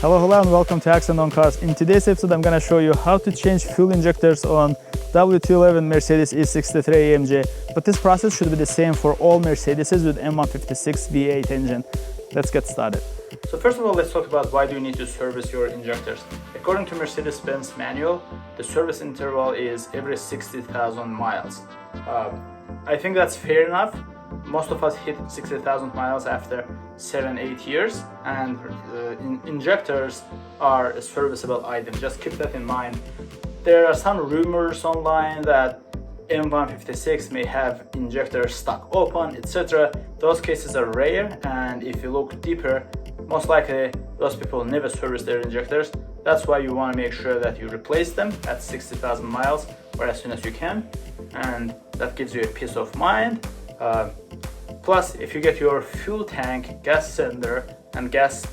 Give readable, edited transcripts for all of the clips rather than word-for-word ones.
Hello and welcome to Accent on Cars. In today's episode I'm going to show you how to change fuel injectors on W211 Mercedes E63 AMG. But this process should be the same for all Mercedeses with m156 V8 engine. Let's get started. So first of all, let's talk about why do you need to service your injectors. According to Mercedes-Benz manual, the service interval is every 60,000 miles. I think that's fair enough. Most of us hit 60,000 miles after 7-8 years, and injectors are a serviceable item. Just keep that in mind. There are some rumors online that m156 may have injectors stuck open, etc. Those cases are rare, and if you look deeper, most likely those people never service their injectors. That's why you want to make sure that you replace them at 60,000 miles or as soon as you can, and that gives you a peace of mind. Plus, if you get your fuel tank, gas cylinder, and gas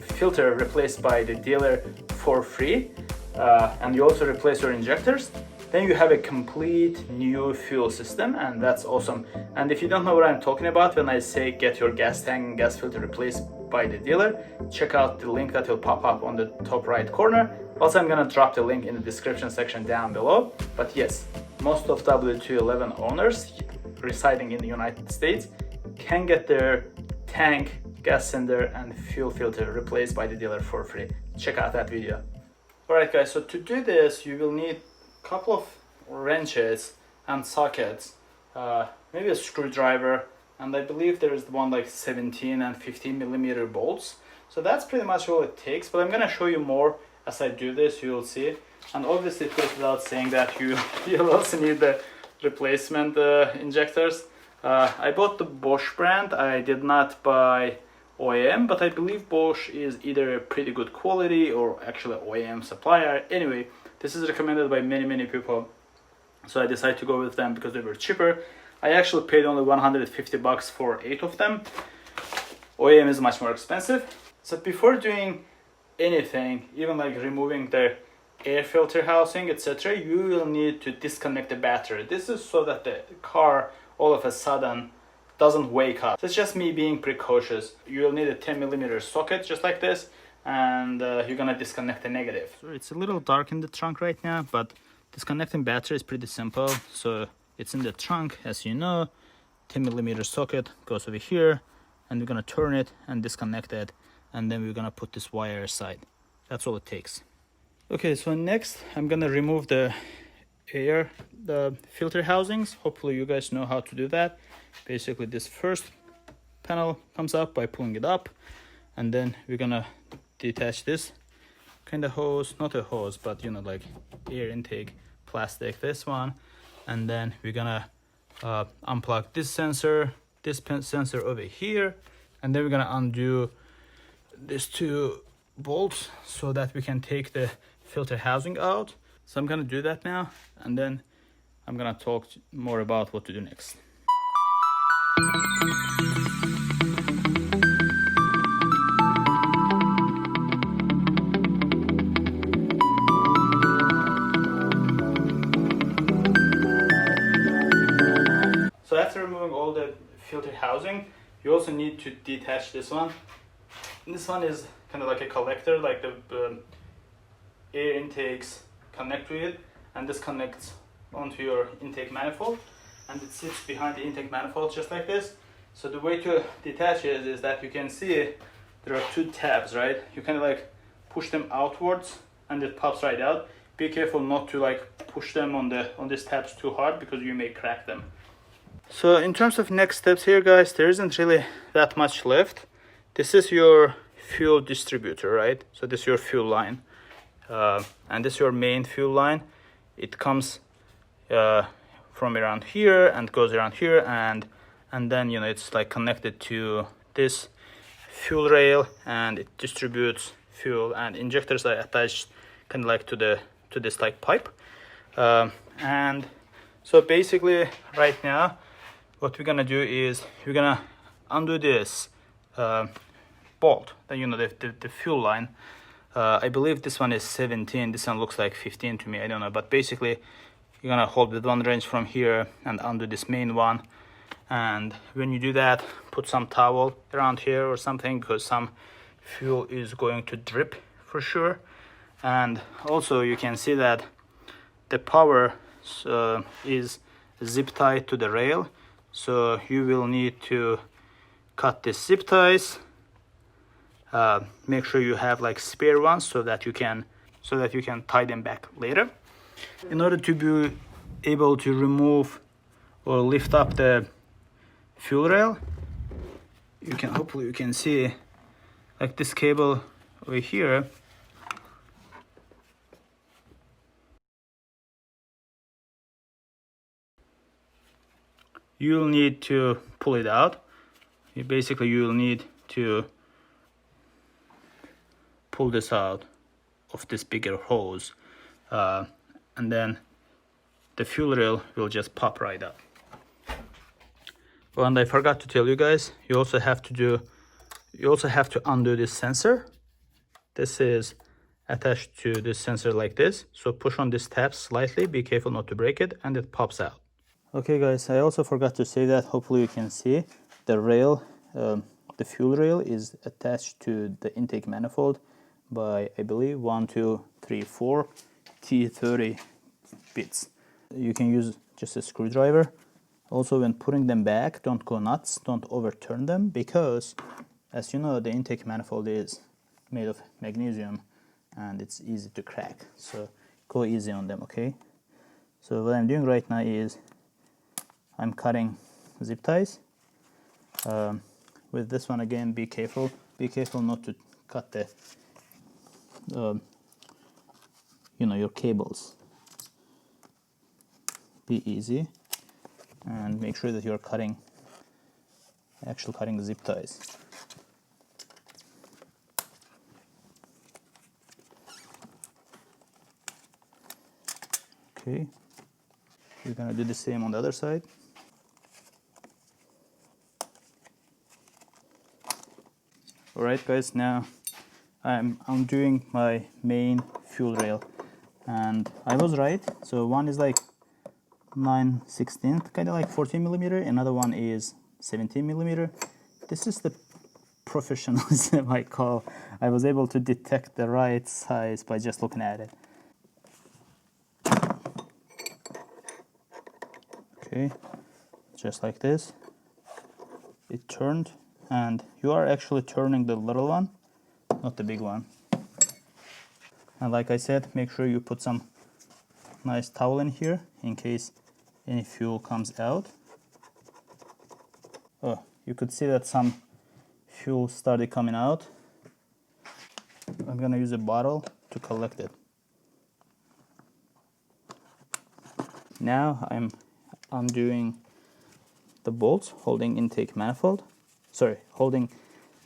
filter replaced by the dealer for free, and you also replace your injectors, then you have a complete new fuel system, and that's awesome. And if you don't know what I'm talking about when I say get your gas tank and gas filter replaced by the dealer, check out the link that will pop up on the top right corner. Also, I'm gonna drop the link in the description section down below. But yes, most of W211 owners residing in the United States can get their tank, gas cylinder, and fuel filter replaced by the dealer for free. Check out that video. Alright guys, so to do this you will need a couple of wrenches and sockets, maybe a screwdriver, and I believe there is one like 17 and 15 millimeter bolts. So that's pretty much all it takes, but I'm gonna show you more as I do this. You will see. And obviously it goes without saying that you'll also need the replacement injectors. I bought the Bosch brand. I did not buy OEM, but I believe Bosch is either a pretty good quality or actually OEM supplier. Anyway, this is recommended by many people, so I decided to go with them because they were cheaper. I actually paid only 150 bucks for 8 of them. OEM is much more expensive. So before doing anything, even like removing the air filter housing, etc., you will need to disconnect the battery. This is so that the car all of a sudden doesn't wake up. So it's just me being precautious. You'll need a 10 millimeter socket just like this, and you're gonna disconnect the negative. So it's a little dark in the trunk right now, but disconnecting battery is pretty simple. So it's in the trunk, as you know. 10 millimeter socket goes over here, and we're gonna turn it and disconnect it, and then we're gonna put this wire aside. That's all it takes. Okay, so next I'm gonna remove the filter housings. Hopefully you guys know how to do that. Basically this first panel comes up by pulling it up, and then we're gonna detach this kind of hose, not a hose, but you know, like air intake plastic, this one, and then we're gonna unplug this sensor over here, and then we're gonna undo these 2 bolts so that we can take the filter housing out. So I'm gonna do that now, and then I'm gonna talk more about what to do next. So after removing all the filter housing, you also need to detach this one. This one is kind of like a collector, like the air intakes connect to it, and this connects onto your intake manifold, and it sits behind the intake manifold just like this. So the way to detach it is that you can see there are 2 tabs, right? You kind of like push them outwards and it pops right out. Be careful not to like push them on these tabs too hard, because you may crack them. So in terms of next steps here guys, there isn't really that much left. This is your fuel distributor, right? So this is your fuel line. And this is your main fuel line. It comes from around here and goes around here, and then you know it's like connected to this fuel rail, and it distributes fuel, and injectors are attached kind of like to this like pipe. And so basically right now what we're gonna do is we're gonna undo this bolt, you know, the fuel line. I believe this one is 17, this one looks like 15 to me, I don't know, but basically you're gonna hold with one wrench from here and undo this main one, and when you do that, put some towel around here or something, because some fuel is going to drip for sure. And also you can see that the power is zip tied to the rail, so you will need to cut the zip ties. Make sure you have like spare ones so that you can tie them back later. In order to be able to remove or lift up the fuel rail, hopefully you can see like this cable over here. You'll need to pull it out. Basically you'll need to pull this out of this bigger hose, and then the fuel rail will just pop right up. Oh, and I forgot to tell you guys, you also have to undo this sensor. This is attached to this sensor like this, so push on this tab slightly, be careful not to break it, and it pops out. Okay guys, I also forgot to say that, hopefully you can see the rail, the fuel rail is attached to the intake manifold by, I believe, 1, 2, 3, 4 T30 bits. You can use just a screwdriver. Also, when putting them back, don't go nuts, don't overturn them, because as you know, the intake manifold is made of magnesium and it's easy to crack, so go easy on them, okay? So what I'm doing right now is I'm cutting zip ties. With this one, again, be careful not to cut the your cables. Be easy and make sure that you're cutting the zip ties. Okay, we're gonna do the same on the other side. All right guys, now I'm undoing my main fuel rail, and I was right. So one is like 9/16, kind of like 14 millimeter. Another one is 17 millimeter. This is the professionalism I call. I was able to detect the right size by just looking at it. Okay, just like this. It turned, and you are actually turning the little one, not the big one. And like I said, make sure you put some nice towel in here in case any fuel comes out. Oh, you could see that some fuel started coming out. I'm gonna use a bottle to collect it. Now I'm undoing the bolts holding intake manifold. Sorry, holding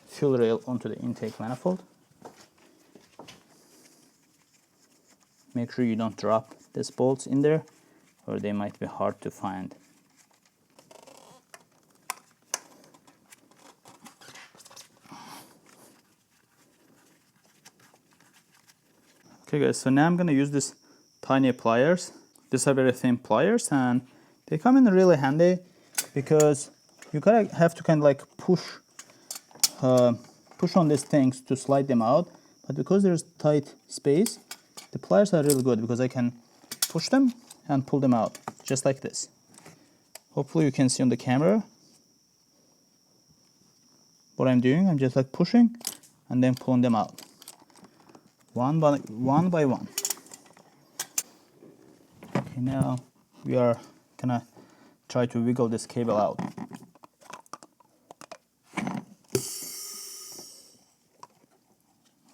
fuel rail onto the intake manifold. Make sure you don't drop these bolts in there, or they might be hard to find. Okay guys, so now I'm gonna use this tiny pliers. These are very thin pliers, and they come in really handy because you have to kind of like push on these things to slide them out. But because there's tight space, the pliers are really good because I can push them and pull them out just like this. Hopefully you can see on the camera what I'm doing. I'm just like pushing and then pulling them out one by one. Okay, now we are gonna try to wiggle this cable out.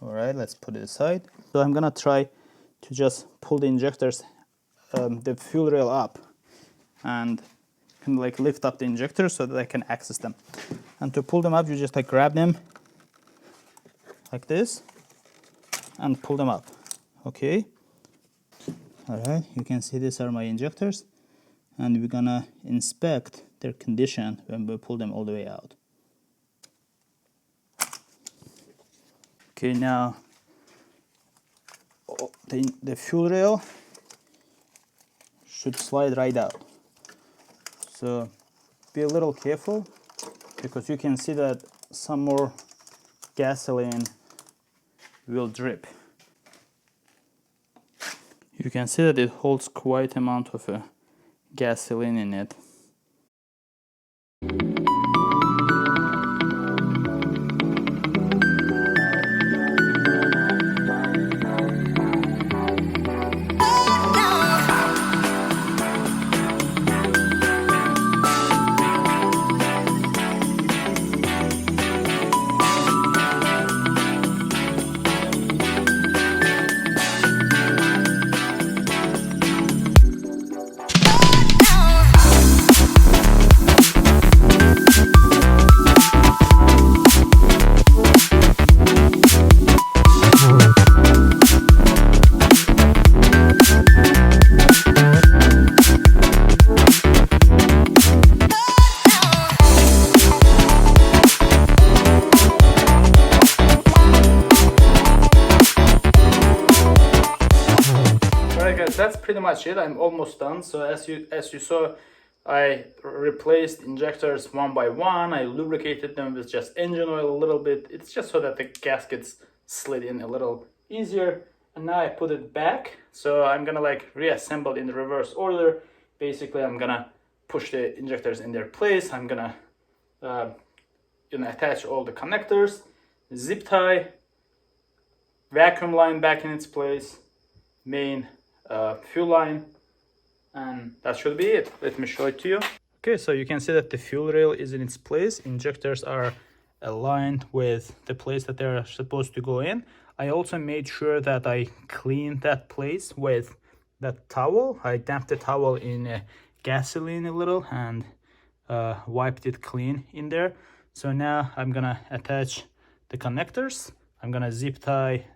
All right, let's put it aside. So I'm gonna try to just pull the injectors, the fuel rail up, and can like lift up the injectors so that I can access them. And to pull them up, you just like grab them like this and pull them up. Okay. All right, you can see these are my injectors, and we're gonna inspect their condition when we pull them all the way out. Okay, now the fuel rail should slide right out. So be a little careful because you can see that some more gasoline will drip. You can see that it holds quite amount of gasoline in it. That's pretty much it. I'm almost done. So as you saw, I replaced injectors one by one. I lubricated them with just engine oil a little bit. It's just so that the gaskets slid in a little easier. And now I put it back. So I'm gonna like reassemble in the reverse order. Basically, I'm gonna push the injectors in their place. I'm gonna attach all the connectors, zip tie, vacuum line back in its place, main fuel line, and that should be it. Let me show it to you. Okay, so you can see that the fuel rail is in its place. Injectors are aligned with the place that they're supposed to go in. I also made sure that I cleaned that place with that towel. I damped the towel in gasoline a little and wiped it clean in there. So now I'm gonna attach the connectors. I'm gonna zip tie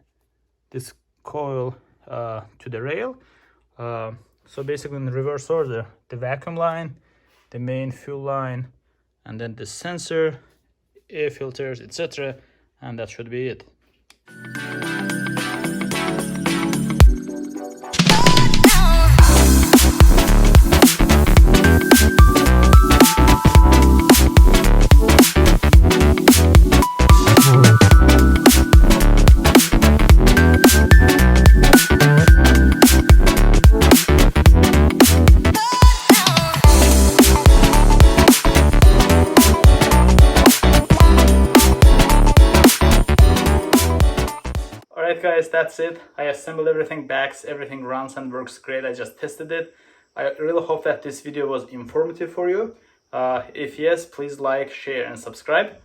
this coil to the rail. So basically in the reverse order, the vacuum line, the main fuel line, and then the sensor, air filters, etc. And that should be it. Alright guys, that's it. I assembled everything back, everything runs and works great. I just tested it. I really hope that this video was informative for you. If yes, please like, share and subscribe.